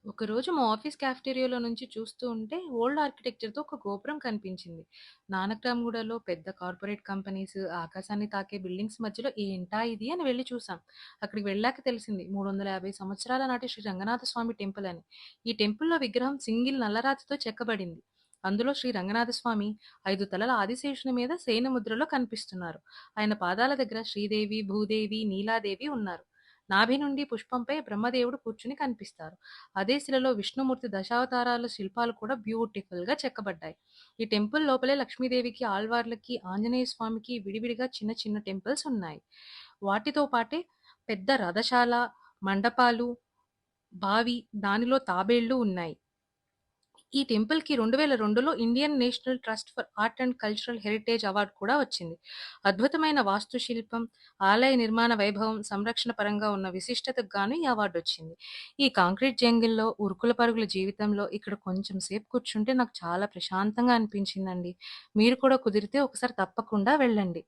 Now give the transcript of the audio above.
ఒకరోజు మా ఆఫీస్ క్యాఫ్టేరియాలో నుంచి చూస్తూ ఉంటే ఓల్డ్ ఆర్కిటెక్చర్తో ఒక గోపురం కనిపించింది. నానక్రామ్గూడలో పెద్ద కార్పొరేట్ కంపెనీస్, ఆకాశాన్ని తాకే బిల్డింగ్స్ మధ్యలో ఏంటా ఇది అని వెళ్ళి చూసాం. అక్కడికి వెళ్ళాక తెలిసింది 350 సంవత్సరాల నాటి శ్రీ రంగనాథ స్వామి టెంపుల్ అని. ఈ టెంపుల్లో విగ్రహం సింగిల్ నల్లరాతితో చెక్కబడింది. అందులో శ్రీ రంగనాథ స్వామి 5 తలల ఆదిశేషుని మీద శయన ముద్రలో కనిపిస్తున్నారు. ఆయన పాదాల దగ్గర శ్రీదేవి, భూదేవి, నీలాదేవి ఉన్నారు. నాభి నుండి పుష్పంపై బ్రహ్మదేవుడు కూర్చుని కనిపిస్తారు. అదే శిలలో విష్ణుమూర్తి దశావతారాల శిల్పాలు కూడా బ్యూటిఫుల్ గా చెక్కబడ్డాయి. ఈ టెంపుల్ లోపలే లక్ష్మీదేవికి, ఆళ్వార్లకి, ఆంజనేయ స్వామికి విడివిడిగా చిన్న చిన్న టెంపుల్స్ ఉన్నాయి. వాటితో పాటే పెద్ద రథశాల, మండపాలు, బావి, దానిలో తాబేళ్లు ఉన్నాయి. ఈ టెంపుల్ కి 2002లో Indian National Trust for Art and Cultural Heritage award కూడా వచ్చింది. అద్భుతమైన వాస్తుశిల్పం, ఆలయ నిర్మాణ వైభవం, సంరక్షణ పరంగా ఉన్న విశిష్టతకు గాను ఈ అవార్డు వచ్చింది. ఈ కాంక్రీట్ జంగిల్లో, ఉరుకుల పరుగుల జీవితంలో ఇక్కడ కొంచెం సేపు కూర్చుంటే నాకు చాలా ప్రశాంతంగా అనిపించిందండి. మీరు కూడా కుదిరితే ఒకసారి తప్పకుండా వెళ్ళండి.